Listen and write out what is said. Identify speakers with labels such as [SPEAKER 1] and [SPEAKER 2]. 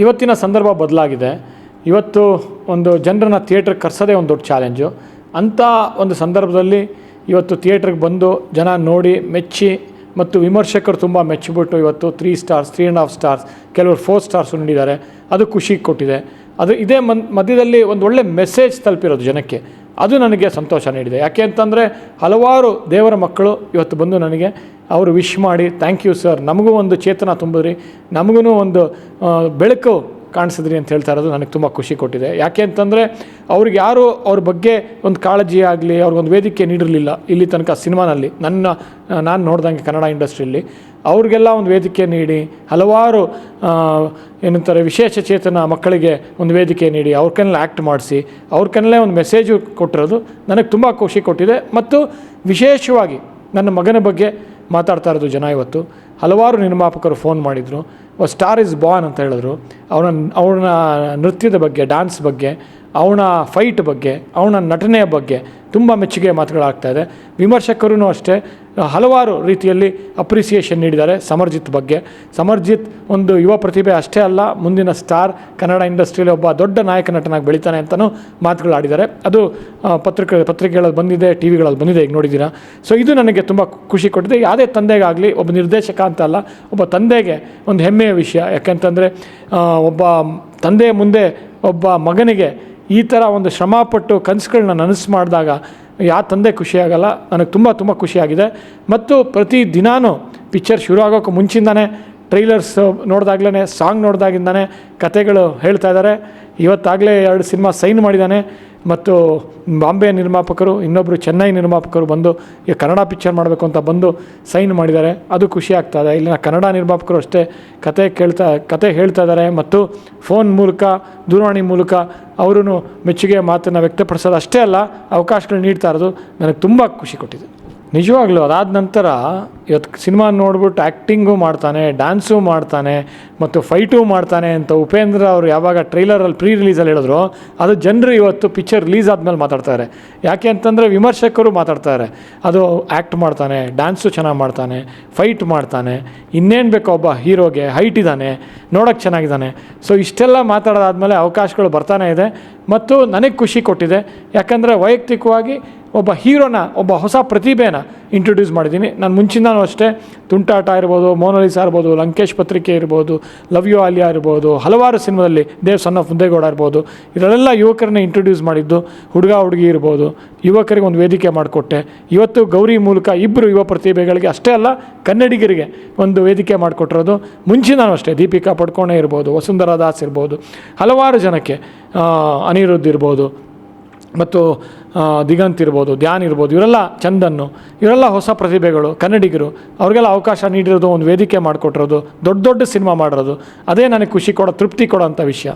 [SPEAKER 1] ಇವತ್ತಿನ ಸಂದರ್ಭ ಬದಲಾಗಿದೆ. ಇವತ್ತು ಒಂದು ಜನರನ್ನ ಥಿಯೇಟ್ರಿಗೆ ಕರೆಸೋದೇ ಒಂದು ದೊಡ್ಡ ಚಾಲೆಂಜು. ಅಂಥ ಒಂದು ಸಂದರ್ಭದಲ್ಲಿ ಇವತ್ತು ಥಿಯೇಟ್ರಿಗೆ ಬಂದು ಜನ ನೋಡಿ ಮೆಚ್ಚಿ ಮತ್ತು ವಿಮರ್ಶಕರು ತುಂಬ ಮೆಚ್ಚಿಬಿಟ್ಟು ಇವತ್ತು 3 ಸ್ಟಾರ್ಸ್ 3.5 ಸ್ಟಾರ್ಸ್ ಕೆಲವರು 4 ಸ್ಟಾರ್ಸು ನೀಡಿದ್ದಾರೆ. ಅದು ಖುಷಿ ಕೊಟ್ಟಿದೆ. ಅದು ಇದೇ ಮಧ್ಯದಲ್ಲಿ ಒಂದು ಒಳ್ಳೆ ಮೆಸೇಜ್ ತಲುಪಿರೋದು ಜನಕ್ಕೆ, ಅದು ನನಗೆ ಸಂತೋಷ ನೀಡಿದೆ. ಯಾಕೆ ಅಂತಂದರೆ ಹಲವಾರು ದೇವರ ಮಕ್ಕಳು ಇವತ್ತು ಬಂದು ನನಗೆ ಅವರು ವಿಶ್ ಮಾಡಿ ಥ್ಯಾಂಕ್ ಯು ಸರ್, ನಮಗೂ ಒಂದು ಚೇತನ ತುಂಬಿದ್ರಿ, ನಮಗೂ ಒಂದು ಬೆಳಕು ಕಾಣಿಸಿದ್ರಿ ಅಂತ ಹೇಳ್ತಾ ಇರೋದು ನನಗೆ ತುಂಬ ಖುಷಿ ಕೊಟ್ಟಿದೆ. ಯಾಕೆ ಅಂತಂದರೆ ಅವ್ರಿಗೆ ಯಾರು ಅವ್ರ ಬಗ್ಗೆ ಒಂದು ಕಾಳಜಿ ಆಗಲಿ ಅವ್ರಿಗೊಂದು ವೇದಿಕೆ ನೀಡಿರಲಿಲ್ಲ ಇಲ್ಲಿ ತನಕ ಸಿನಿಮಾನಲ್ಲಿ. ನಾನು ನೋಡ್ದಂಗೆ ಕನ್ನಡ ಇಂಡಸ್ಟ್ರಿಯಲ್ಲಿ ಅವ್ರಿಗೆಲ್ಲ ಒಂದು ವೇದಿಕೆ ನೀಡಿ ಹಲವಾರು ಏನಂತಾರೆ ವಿಶೇಷ ಚೇತನ ಮಕ್ಕಳಿಗೆ ಒಂದು ವೇದಿಕೆ ನೀಡಿ ಅವ್ರ ಕೈಯಲ್ಲಿ ಆ್ಯಕ್ಟ್ ಮಾಡಿಸಿ ಅವ್ರ ಕೈಯಲ್ಲೇ ಒಂದು ಮೆಸೇಜು ಕೊಟ್ಟಿರೋದು ನನಗೆ ತುಂಬ ಖುಷಿ ಕೊಟ್ಟಿದೆ. ಮತ್ತು ವಿಶೇಷವಾಗಿ ನನ್ನ ಮಗನ ಬಗ್ಗೆ ಮಾತಾಡ್ತಾ ಇರೋದು ಜನ. ಇವತ್ತು ಹಲವಾರು ನಿರ್ಮಾಪಕರು ಫೋನ್ ಮಾಡಿದರು, ಸ್ಟಾರ್ ಇಸ್ ಬಾರ್ನ್ ಅಂತ ಹೇಳಿದ್ರು. ಅವನ ನೃತ್ಯದ ಬಗ್ಗೆ, ಡ್ಯಾನ್ಸ್ ಬಗ್ಗೆ, ಅವನ ಫೈಟ್ ಬಗ್ಗೆ, ಅವನ ನಟನೆಯ ಬಗ್ಗೆ ತುಂಬ ಮೆಚ್ಚುಗೆ ಮಾತುಗಳಾಗ್ತಾಯಿದೆ. ವಿಮರ್ಶಕರೂ ಅಷ್ಟೇ ಹಲವಾರು ರೀತಿಯಲ್ಲಿ ಅಪ್ರಿಸಿಯೇಷನ್ ನೀಡಿದ್ದಾರೆ ಸಮರ್ಜಿತ್ ಬಗ್ಗೆ. ಸಮರ್ಜಿತ್ ಒಂದು ಯುವ ಪ್ರತಿಭೆ ಅಷ್ಟೇ ಅಲ್ಲ, ಮುಂದಿನ ಸ್ಟಾರ್, ಕನ್ನಡ ಇಂಡಸ್ಟ್ರಿಯಲ್ಲಿ ಒಬ್ಬ ದೊಡ್ಡ ನಾಯಕ ನಟನಾಗಿ ಬೆಳೀತಾನೆ ಅಂತಲೂ ಮಾತುಗಳಾಡಿದ್ದಾರೆ. ಅದು ಪತ್ರಿಕೆಗಳಲ್ಲಿ ಬಂದಿದೆ, ಟಿ ವಿಗಳಲ್ಲಿ ಬಂದಿದೆ, ಈಗ ನೋಡಿದ್ದೀರಾ. ಸೊ ಇದು ನನಗೆ ತುಂಬ ಖುಷಿ ಕೊಟ್ಟಿದೆ. ಯಾವುದೇ ತಂದೆಗಾಗಲಿ, ಒಬ್ಬ ನಿರ್ದೇಶಕ ಅಂತ ಅಲ್ಲ, ಒಬ್ಬ ತಂದೆಗೆ ಒಂದು ಹೆಮ್ಮೆಯ ವಿಷಯ. ಯಾಕೆಂತಂದರೆ ಒಬ್ಬ ತಂದೆಯ ಮುಂದೆ ಒಬ್ಬ ಮಗನಿಗೆ ಈ ಥರ ಒಂದು ಶ್ರಮಪಟ್ಟು ಕನಸುಗಳನ್ನ ನನಸು ಮಾಡಿದಾಗ ಯಾವ ತಂದೆ ಖುಷಿಯಾಗಲ್ಲ. ನನಗೆ ತುಂಬ ಖುಷಿಯಾಗಿದೆ. ಮತ್ತು ಪ್ರತಿ ದಿನಾನೂ ಪಿಕ್ಚರ್ ಶುರು ಆಗೋಕ್ಕೆ ಮುಂಚಿಂದನೇ ಟ್ರೈಲರ್ಸ್ ನೋಡಿದಾಗ್ಲೇ, ಸಾಂಗ್ ನೋಡಿದಾಗಿಂದನೇ ಕತೆಗಳು ಹೇಳ್ತಾ ಇದ್ದಾರೆ. ಇವತ್ತಾಗಲೇ 2 ಸಿನಿಮಾ ಸೈನ್ ಮಾಡಿದ್ದಾನೆ. ಮತ್ತು ಬಾಂಬೆ ನಿರ್ಮಾಪಕರು, ಇನ್ನೊಬ್ಬರು ಚೆನ್ನೈ ನಿರ್ಮಾಪಕರು ಬಂದು ಈಗ ಕನ್ನಡ ಪಿಕ್ಚರ್ ಮಾಡಬೇಕು ಅಂತ ಬಂದು ಸೈನ್ ಮಾಡಿದ್ದಾರೆ. ಅದು ಖುಷಿ ಆಗ್ತಾಯಿದೆ. ಇಲ್ಲಿನ ಕನ್ನಡ ನಿರ್ಮಾಪಕರು ಅಷ್ಟೇ ಕತೆ ಹೇಳ್ತಾ ಇದ್ದಾರೆ. ಮತ್ತು ಫೋನ್ ಮೂಲಕ, ದೂರವಾಣಿ ಮೂಲಕ ಅವರೂ ಮೆಚ್ಚುಗೆ ಮಾತನ್ನು ವ್ಯಕ್ತಪಡಿಸೋದು ಅಷ್ಟೇ ಅಲ್ಲ, ಅವಕಾಶಗಳು ನೀಡ್ತಾ ಇರೋದು ನನಗೆ ತುಂಬ ಖುಷಿ ಕೊಟ್ಟಿದೆ ನಿಜವಾಗ್ಲೂ. ಅದಾದ ನಂತರ ಇವತ್ತು ಸಿನಿಮಾ ನೋಡ್ಬಿಟ್ಟು ಆ್ಯಕ್ಟಿಂಗು ಮಾಡ್ತಾನೆ, ಡ್ಯಾನ್ಸು ಮಾಡ್ತಾನೆ ಮತ್ತು ಫೈಟು ಮಾಡ್ತಾನೆ ಅಂತ ಉಪೇಂದ್ರ ಅವರು ಯಾವಾಗ ಟ್ರೈಲರಲ್ಲಿ ಪ್ರೀ ರಿಲೀಸಲ್ಲಿ ಹೇಳಿದ್ರು, ಅದು ಜನರು ಇವತ್ತು ಪಿಕ್ಚರ್ ರಿಲೀಸ್ ಆದಮೇಲೆ ಮಾತಾಡ್ತಾರೆ. ಯಾಕೆ ಅಂತಂದರೆ ವಿಮರ್ಶಕರು ಮಾತಾಡ್ತಾರೆ, ಅದು ಆ್ಯಕ್ಟ್ ಮಾಡ್ತಾನೆ, ಡ್ಯಾನ್ಸು ಚೆನ್ನಾಗಿ ಮಾಡ್ತಾನೆ, ಫೈಟ್ ಮಾಡ್ತಾನೆ, ಇನ್ನೇನು ಬೇಕೋ ಒಬ್ಬ ಹೀರೋಗೆ, ಹೈಟ್ ಇದ್ದಾನೆ, ನೋಡೋಕ್ಕೆ ಚೆನ್ನಾಗಿದ್ದಾನೆ. ಸೊ ಇಷ್ಟೆಲ್ಲ ಮಾತಾಡೋದಾದ್ಮೇಲೆ ಅವಕಾಶಗಳು ಬರ್ತಾನೆ ಇದೆ. ಮತ್ತು ನನಗೆ ಖುಷಿ ಕೊಟ್ಟಿದೆ. ಯಾಕಂದರೆ ವೈಯಕ್ತಿಕವಾಗಿ ಒಬ್ಬ ಹೀರೋನ, ಒಬ್ಬ ಹೊಸ ಪ್ರತಿಭೆನ ಇಂಟ್ರೊಡ್ಯೂಸ್ ಮಾಡಿದ್ದೀನಿ. ನಾನು ಮುಂಚಿಂದನೂ ಅಷ್ಟೇ ತುಂಟಾಟ ಇರ್ಬೋದು, ಮೋನಾಲಿಸಾ ಇರ್ಬೋದು, ಲಂಕೇಶ್ ಪತ್ರಿಕೆ ಇರ್ಬೋದು, ಲವ್ ಯು ಆಲಿಯಾ ಇರ್ಬೋದು, ಹಲವಾರು ಸಿನಿಮಾದಲ್ಲಿ ದೇವ್ ಸನ್ ಆಫ್ ಮುದ್ದೇಗೌಡ ಇರ್ಬೋದು, ಇದರೆಲ್ಲ ಯುವಕರನ್ನ ಇಂಟ್ರೊಡ್ಯೂಸ್ ಮಾಡಿದ್ದು. ಹುಡುಗ ಹುಡುಗಿ ಇರ್ಬೋದು, ಯುವಕರಿಗೆ ಒಂದು ವೇದಿಕೆ ಮಾಡಿಕೊಟ್ಟೆ. ಇವತ್ತು ಗೌರಿ ಮೂಲಕ 2 ಯುವ ಪ್ರತಿಭೆಗಳಿಗೆ ಅಷ್ಟೇ ಅಲ್ಲ, ಕನ್ನಡಿಗರಿಗೆ ಒಂದು ವೇದಿಕೆ ಮಾಡಿಕೊಟ್ಟಿರೋದು. ಮುಂಚಿನೂ ಅಷ್ಟೇ ದೀಪಿಕಾ ಪಡ್ಕೋಣೆ ಇರ್ಬೋದು, ವಸುಂಧರಾ ದಾಸ್ ಇರ್ಬೋದು, ಹಲವಾರು ಜನಕ್ಕೆ ಅನಿರುದ್ಧ್ ಇರ್ಬೋದು, ಮತ್ತು ದಿಗಂತ್ ಇರ್ಬೋದು, ಧ್ಯಾನ್ ಇರ್ಬೋದು, ಇವರೆಲ್ಲ ಚಂದನ್ನು, ಇವರೆಲ್ಲ ಹೊಸ ಪ್ರತಿಭೆಗಳು, ಕನ್ನಡಿಗರು. ಅವ್ರಿಗೆಲ್ಲ ಅವಕಾಶ ನೀಡಿರೋದು, ಒಂದು ವೇದಿಕೆ ಮಾಡಿಕೊಟ್ಟಿರೋದು, ದೊಡ್ಡ ಸಿನಿಮಾ ಮಾಡಿರೋದು, ಅದೇ ನನಗೆ ಖುಷಿ ಕೊಡೋ, ತೃಪ್ತಿ ಕೊಡೋ ಅಂಥ ವಿಷಯ.